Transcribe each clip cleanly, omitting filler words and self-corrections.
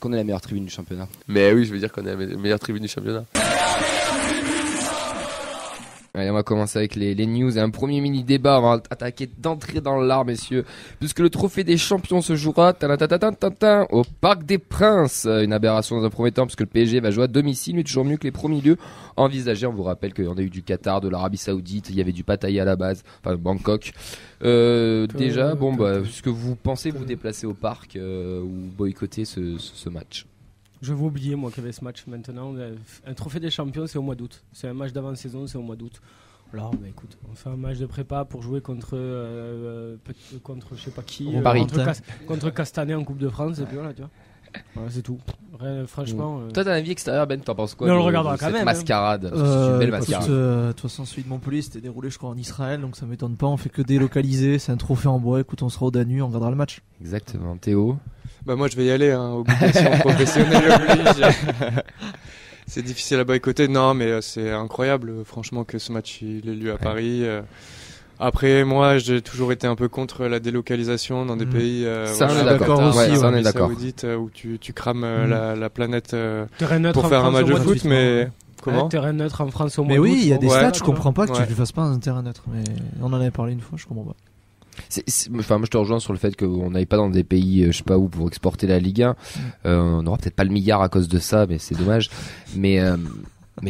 qu'on est la meilleure tribune du championnat? Mais oui, je veux dire qu'on est la meilleure tribune du championnat. Allez, on va commencer avec les news et un premier mini-débat. On va attaquer d'entrée dans l'art, messieurs. Puisque le trophée des champions se jouera au Parc des Princes. Une aberration dans un premier temps, puisque le PSG va jouer à domicile, mais toujours mieux que les premiers lieux envisagés. On vous rappelle qu'on a eu du Qatar, de l'Arabie Saoudite, il y avait du Pattaya à la base, enfin Bangkok. Déjà, puisque vous pensez vous déplacer au parc ou boycotter ce match? Je vais oublier, moi, qu'il y avait ce match maintenant. Un trophée des champions, c'est au mois d'août. C'est un match d'avant-saison, c'est au mois d'août. Alors, écoute, on fait un match de prépa pour jouer contre je sais pas qui. Contre Castanet en Coupe de France, et puis voilà, tu vois. Voilà, c'est tout. Franchement. Toi, t'as un avis extérieur, Ben, t'en penses quoi? Mais on le regardera quand même. Mascarade. C'est une belle mascarade. De toute façon, celui de Montpellier, c'était déroulé, je crois, en Israël, donc ça m'étonne pas. On fait que délocaliser. C'est un trophée en bois. Écoute, on sera au Danube, on regardera le match. Exactement. Théo? Bah moi je vais y aller, obligation professionnelle oblige. C'est difficile à boycotter, non mais c'est incroyable franchement que ce match il ait lieu à Paris. Après moi j'ai toujours été un peu contre la délocalisation dans des pays ça on est d'accord aussi, ça on est d'accord. Où tu crames la planète pour faire un match de foot, mais comment terrain neutre en France au moins. Mais oui, il y a des stades, je comprends pas que tu ne fasses pas un terrain neutre, mais on en avait parlé une fois, je comprends pas. Enfin, moi je te rejoins sur le fait qu'on n'aille pas dans des pays, je sais pas où, pour exporter la Ligue 1. On n'aura peut-être pas le milliard à cause de ça, mais c'est dommage. Mais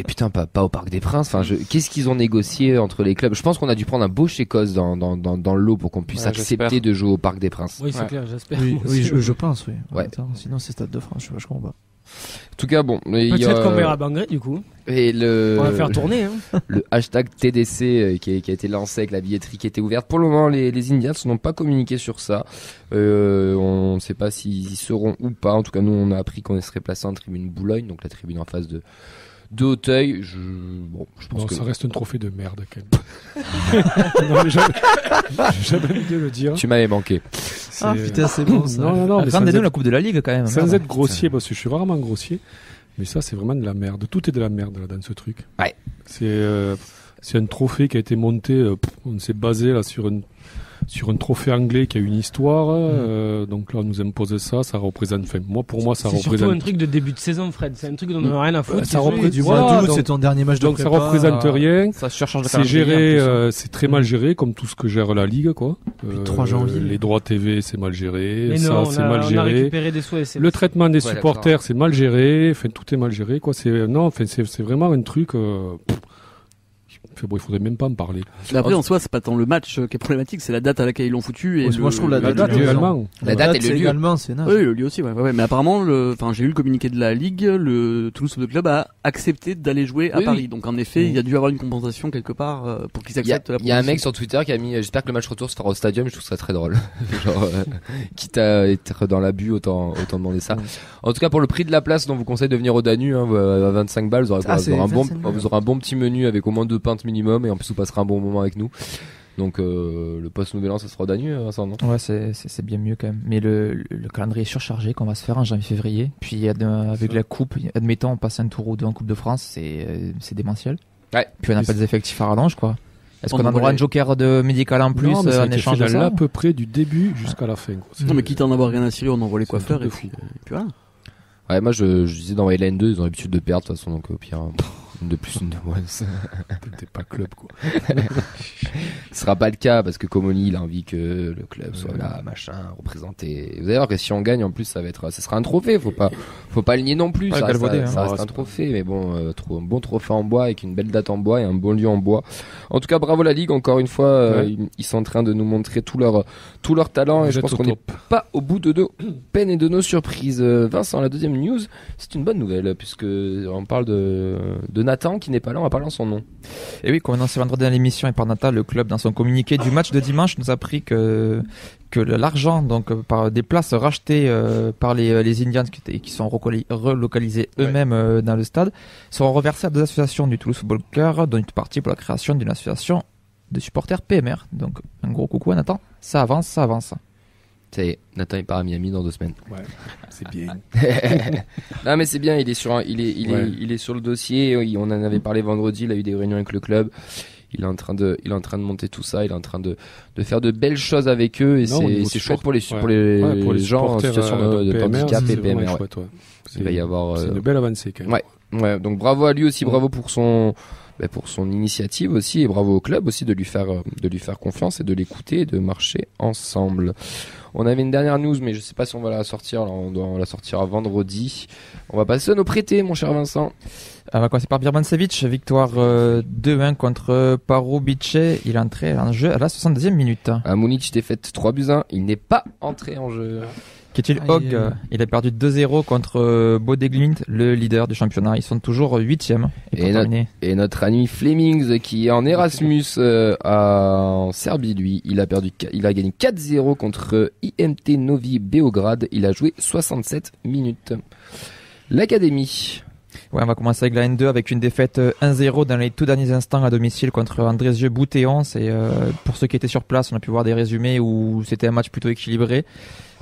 putain, pas au Parc des Princes. Enfin, qu'est-ce qu'ils ont négocié entre les clubs? Je pense qu'on a dû prendre un beau chécos dans le lot pour qu'on puisse accepter de jouer au Parc des Princes. Oui, c'est clair, j'espère. Oui, je pense, oui. Ouais. Sinon, c'est Stade de France, je comprends pas. En tout cas, bon. Peut-être qu'on verra Bangré, du coup. Et on va faire tourner. Le hashtag TDC qui a été lancé avec la billetterie qui était ouverte. Pour le moment, les Indians n'ont pas communiqué sur ça. On ne sait pas s'ils seront ou pas. En tout cas, nous, on a appris qu'on serait placé en tribune Boulogne, donc la tribune en face de Auteuil. Je pense que ça reste un trophée de merde quand même. Non, mais j'ai jamais envie de le dire. Tu m'avais manqué. Ah putain, c'est bon ça. Non, mais rendez-nous la Coupe de la Ligue quand même. Sans être grossier, parce que je suis rarement grossier. Mais ça, c'est vraiment de la merde. Tout est de la merde là, dans ce truc. Ouais. C'est un trophée qui a été monté. On s'est basé là sur un trophée anglais qui a une histoire. Donc là, on nous impose ça. Ça représente. Enfin, pour moi, ça représente. C'est surtout un truc de début de saison, Fred. C'est un truc dont on n'a rien à foutre. Ça représente. Voilà, c'est ton dernier match de prépa. Donc ça représente rien. Ça surcharge. C'est géré. C'est très mal géré, comme tout ce que gère la Ligue, quoi. 3 janvier. Les droits TV, c'est mal géré. Mais ça, non, c'est mal géré. On a récupéré des sous. Le traitement des supporters, c'est mal géré. Enfin, tout est mal géré, quoi. C'est vraiment un truc. Il faudrait même pas en parler. Mais après, en soi, c'est pas tant le match qui est problématique, c'est la date à laquelle ils l'ont foutu. Et moi, je trouve la date également. La date et le lieu. Également, c'est naze. Oui, le lieu aussi, ouais. Mais apparemment, j'ai eu le communiqué de la Ligue, le Toulouse Football Club a accepté d'aller jouer à Paris. Donc, en effet, il y a dû avoir une compensation quelque part pour qu'ils acceptent la proposition. Il y a un mec sur Twitter qui a mis, j'espère que le match retour se fera au stadium, je trouve ça très drôle. Genre, quitte à être dans l'abus, autant demander ça. En tout cas, pour le prix de la place, dont vous conseille de venir au Danube, à 25 balles, vous aurez un bon petit menu avec au moins 2 pintes minimum, et en plus, vous passerez un bon moment avec nous. Donc le post-nouvel an, ça sera au Danube, Vincent, non? Ouais, c'est bien mieux quand même. Mais le calendrier surchargé qu'on va se faire en janvier-février, puis avec la coupe, admettons on passe un tour ou deux en Coupe de France, c'est démentiel. Ouais. Puis on n'a pas des effectifs à rallonge, quoi. Est-ce qu'on a droit à un joker de médical en plus en échange de ça? À peu près du début jusqu'à la fin. Non, mais quitte à en avoir rien à cirer, on envoie les coiffeurs et puis voilà. Ouais, moi je disais d'envoyer la N2, ils ont l'habitude de perdre de toute façon, donc au pire. Une de plus, une de moins. T'es pas club, quoi. Ce sera pas le cas parce que Comoni, il a envie que le club soit là, machin, représenté. Vous allez voir que si on gagne, en plus, ça sera un trophée. Faut pas le nier non plus. Ça reste un trophée, mais bon, un bon trophée en bois avec une belle date en bois et un bon lieu en bois. En tout cas, bravo la Ligue. Encore une fois, ils sont en train de nous montrer tout leur talent et je pense qu'on n'est pas au bout de nos peines et de nos surprises. Vincent, la deuxième news, c'est une bonne nouvelle puisque on parle de Nathan qui n'est pas là, on va parler en son nom. Et oui, comme annoncé vendredi dans l'émission et par Nathan, le club dans son communiqué du match de dimanche nous a appris que l'argent donc par des places rachetées par les Indians qui sont relocalisés eux-mêmes dans le stade seront reversés à 2 associations du Toulouse Football Club, dont une partie pour la création d'une association de supporters PMR. Donc un gros coucou à Nathan, ça avance. Ça y est, Nathan il part à Miami dans 2 semaines. Ouais, c'est bien. Non mais c'est bien, il est sur le dossier. On en avait parlé vendredi, il a eu des réunions avec le club. il est en train de monter tout ça, il est en train de faire de belles choses avec eux et c'est chouette pour les gens en situation de handicap et PMR. Chouette, il va y avoir c'est une belle avancée quand même. Ouais, donc bravo à lui aussi, bravo pour son initiative aussi et bravo au club aussi de lui faire confiance et de l'écouter et de marcher ensemble. On avait une dernière news mais je sais pas si on va la sortir, on doit la sortir vendredi. On va passer à nos prêtés, mon cher Vincent. On va commencer par Birmancevic, victoire 2-1 contre Pardubice. Il est entré en jeu à la 62e minute. À Munich, défaite 3-1, il n'est pas entré en jeu. Ketil Hogg, il a perdu 2-0 contre Bodø/Glimt, le leader du championnat. Ils sont toujours 8e. Et notre ami Flemings, qui est en Erasmus en Serbie, lui, il a gagné 4-0 contre IMT Novi Beograd. Il a joué 67 minutes. L'Académie. Ouais, on va commencer avec la N2 avec une défaite 1-0 dans les tout derniers instants à domicile contre Andrézieux Boutéon. C'est pour ceux qui étaient sur place, on a pu voir des résumés où c'était un match plutôt équilibré.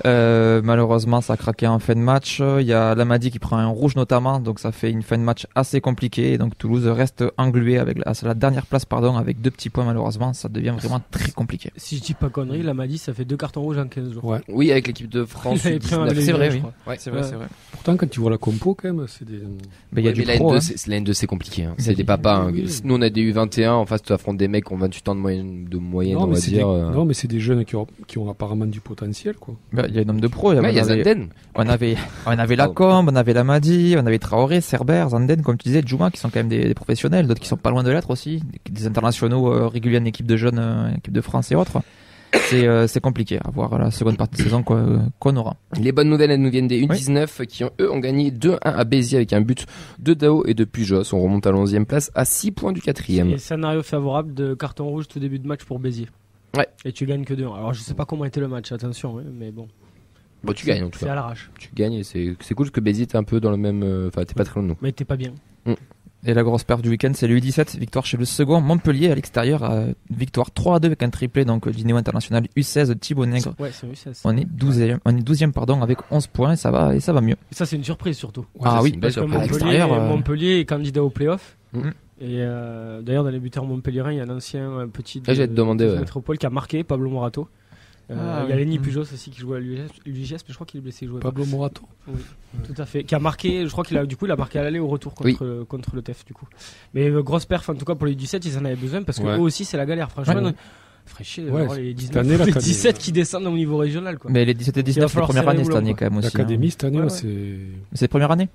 Malheureusement, ça a craqué en fin de match. Il y a Lamadi qui prend un rouge notamment, donc ça fait une fin de match assez compliquée. Et donc Toulouse reste englué à la dernière place, avec 2 petits points malheureusement. Ça devient vraiment très compliqué. Si je dis pas connerie, Lamadi ça fait 2 cartons rouges en 15 jours. Ouais. Oui, avec l'équipe de France. C'est vrai, oui. Ouais, c'est vrai. Pourtant, quand tu vois la compo, quand même, c'est des. Mais la N2, c'est compliqué. Hein. C'est des papas. Hein. Nous, on a des U21. En face, tu affrontes des mecs qui ont 28 ans de moyenne, on va dire. Non, mais c'est des jeunes qui ont apparemment du potentiel, quoi. Il y a un nombre de pros. Il y a Zanden. On avait Lacombe, on avait Lamadi, on avait Traoré, Cerber, Zanden, comme tu disais, Djouma, qui sont quand même des professionnels, d'autres qui sont pas loin de l'être aussi, des internationaux réguliers en équipe de jeunes, équipe de France et autres. C'est compliqué à voir la seconde partie de saison qu'on aura. Les bonnes nouvelles, elles nous viennent des U19 qui ont gagné 2-1 à Béziers avec un but de Dao et de Pujos. On remonte à la 11e place à 6 points du 4e. Et scénario favorable de carton rouge tout début de match pour Béziers. Ouais. Et tu gagnes que 2-1. Alors je sais pas comment était le match, attention, mais bon. Bon, tu gagnes en tout cas. C'est à l'arrache. Tu gagnes et c'est cool parce que Béziers t'es un peu dans le même. Enfin, t'es pas très loin de nous. Mais t'es pas bien. Et la grosse perte du week-end, c'est le U17, victoire chez le second Montpellier à l'extérieur, victoire 3-2 avec un triplé donc du Néo International U16 Thibaut Nègre. Ouais, c'est U16. On est 12e avec 11 points et ça va mieux. Et ça c'est une surprise surtout. Oui, parce que Montpellier est candidat au play-off. Et d'ailleurs dans les buteurs montpelliérains, il y a un ancien petit de Métropole qui a marqué, Pablo Morato. Il y a Lenny Pujos aussi qui joue à l'UGS, mais je crois qu'il est blessé. Pablo Morato. Oui, tout à fait. Qui a marqué, je crois qu'il a marqué à l'aller au retour contre le TEF du coup. Mais grosse perf en tout cas pour les 17, ils en avaient besoin parce que eux aussi c'est la galère. Franchement, les 17 qui descendent au niveau régional quoi. Mais les 17 et 19 c'est la première année cette année quand même aussi. L'Académie cette année c'est la première année.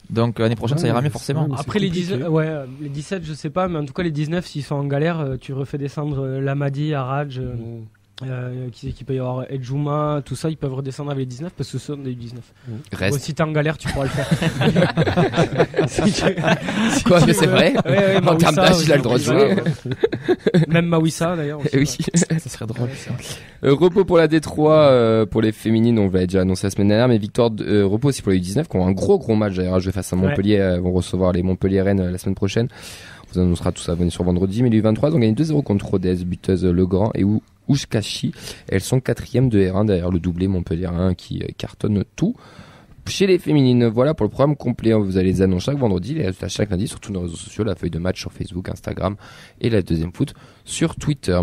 Donc l'année prochaine ça ira mieux forcément. Après les 17 je sais pas, mais en tout cas les 19 s'ils sont en galère, tu refais descendre Lamadi, Araj. Qui peut y avoir Edjouma, tout ça, ils peuvent redescendre avec les 19 parce que ce sont des 19. Reste. Bon, si t'es en galère, tu pourras le faire. Mais c'est vrai. En termes d'âge, il a le droit de jouer. Même Mawissa d'ailleurs. Oui, ça serait drôle. Repos pour la D3, pour les féminines, on l'avait déjà annoncé la semaine dernière, mais victoire repos aussi pour les U19 qui ont un gros match d'ailleurs à jouer face à Montpellier. Vont recevoir les Montpellier-Rennes la semaine prochaine. On vous annoncera tout ça sur vendredi. Mais les U23 ont gagné 2-0 contre Rodez, buteuse Legrand et Oushkashi. Elles sont 4e de R1 derrière le doublé Montpellier qui cartonne tout. Chez les féminines, voilà pour le programme complet. Vous allez les annoncer chaque vendredi, les résultats chaque lundi sur tous nos réseaux sociaux, la feuille de match sur Facebook, Instagram et la deuxième foot sur Twitter.